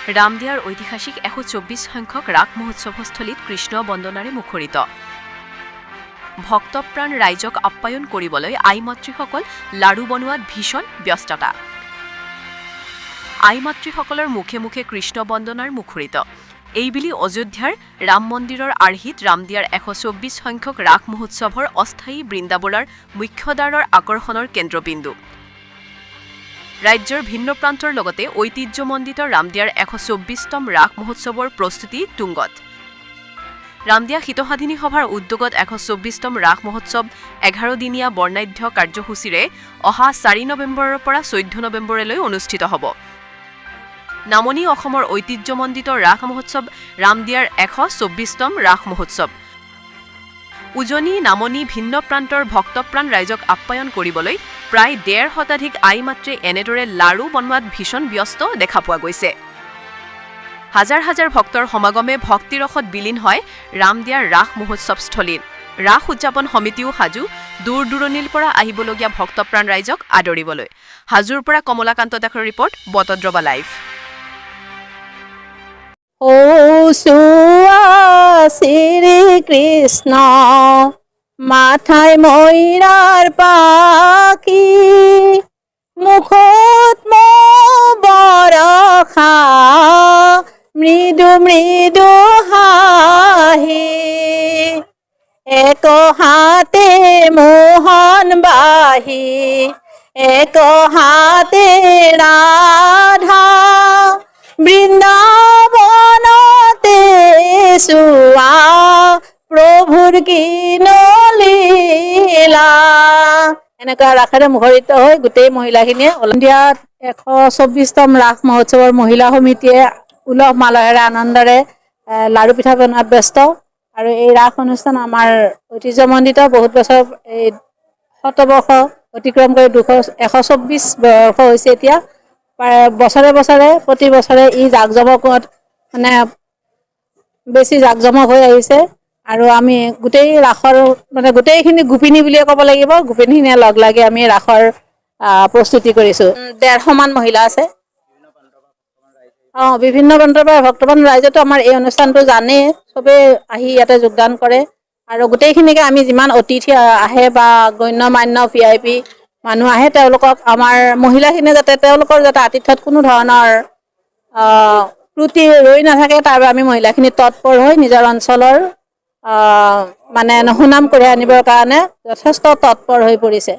ৰামদিয়াৰ ঐতিহাসিক 124 সংখ্যক ৰাস মহোৎসৱস্থলীত কৃষ্ণ বন্দনাৰে মুখৰিত। ভক্তপ্ৰাণ ৰাইজক আপ্যায়ন কৰিবলৈ আই মাতৃসকল লাড়ু বনোৱাত ভীষণ ব্যস্ততা। আই মাতৃসকলৰ মুখে মুখে কৃষ্ণ বন্দনাৰ মুখৰিত। এইবুলি অযোধ্যাৰ ৰাম মন্দিৰৰ আৰ্হিত ৰামদিয়াৰ 124 সংখ্যক ৰাস মহোৎসৱৰ অস্থায়ী বৃন্দাবনৰ মুখ্যদ্বাৰৰ আকৰ্ষণৰ কেন্দ্ৰবিন্দু। ৰাজ্যৰ ভিন্ন প্ৰান্তৰ লগতে ঐতিহ্যমণ্ডিত ৰামদিয়াৰ 124তম ৰাস মহোৎসৱৰ প্ৰস্তুতি তুংগত। ৰামদিয়া হিতসাধিনী সভাৰ উদ্যোগত 124তম ৰাস মহোৎসৱ 11 দিনীয়া বৰ্ণাঢ্য কাৰ্যসূচীৰে অহা 4 নৱেম্বৰৰ পৰা 14 নৱেম্বৰলৈ অনুষ্ঠিত হ'ব। নামনি অসমৰ ঐতিহ্যমণ্ডিত ৰাস মহোৎসৱ ৰামদিয়াৰ 124তম ৰাস মহোৎসৱ। উজনি নামনি ভিন্ন প্ৰান্তৰ ভক্তপ্ৰাণ ৰাইজক আপ্যায়ন কৰিবলৈ প্ৰায় 1.5 শতাধিক আই মাতৃয়ে এনেদৰে লাড়ু বনোৱাত ভীষণ ব্যস্ত দেখা পোৱা গৈছে। হাজাৰ হাজাৰ ভক্তৰ সমাগমে ভক্তিৰসত বিলীন হয় ৰামদিয়াৰ ৰাস মহোৎসৱস্থলীত। ৰাস উদযাপন সমিতিও সাজু দূৰ দূৰণিৰ পৰা আহিবলগীয়া ভক্তপ্ৰাণ ৰাইজক আদৰিবলৈ। হাজোৰ পৰা কমলাকান্ত দাসৰ ৰিপৰ্ট, বটদ্ৰৱা লাইভ। ও সুয়া শ্রী কৃষ্ণ মাথায় ময়ূরার পাখি মুখত বরখা মৃদু মৃদু হাহি এক হাতে মোহন বাহি এক হাতে রাধা বৃন্দাবনতে সুয়া প্ৰভুৰ কিন লীলা। এনেকুৱা ৰাসেৰে মুখৰিত হৈ গোটেই মহিলাখিনিয়ে ৰামদিয়াত 124তম ৰাস মহোৎসৱৰ মহিলা সমিতিয়ে উলহ মালহেৰে আনন্দৰে লাড়ু পিঠা বনোৱাত ব্যস্ত। আৰু এই ৰাস অনুষ্ঠান আমাৰ ঐতিহ্যমণ্ডিত, বহুত বছৰ এই শতবৰ্ষ অতিক্ৰম কৰি 124 বৰ্ষ হৈছে এতিয়া। বছৰে বছৰে প্ৰতি বছৰে ই জাকজমকত মানে বেছি জাকজমক হৈ আহিছে। আৰু আমি গোটেই ৰাসৰ মানে গোটেইখিনি গোপিনী বুলিয়ে ক'ব লাগিব, গোপিনীখিনিয়ে লগ লাগি আমি ৰাসৰ প্ৰস্তুতি কৰিছোঁ। 150 মান মহিলা আছে। বিভিন্ন প্ৰান্তৰ পৰা ভক্তপ্ৰাণ ৰাইজেতো আমাৰ এই অনুষ্ঠানটো জানেই, চবেই আহি ইয়াতে যোগদান কৰে। আৰু গোটেইখিনিকে আমি যিমান অতিথি আহে বা গণ্য মান্য VIP মানুহ আহে, তেওঁলোকক আমাৰ মহিলাখিনিয়ে যাতে তেওঁলোকৰ যাতে আতিথ্যত কোনো ধৰণৰ ত্ৰুটি ৰৈ নাথাকে, তাৰ বাবে আমি মহিলাখিনি তৎপৰ হৈ নিজৰ অঞ্চলৰ মানে সুনাম কঢ়িয়াই আনিবৰ কাৰণে যথেষ্ট তৎপৰ হৈ পৰিছে।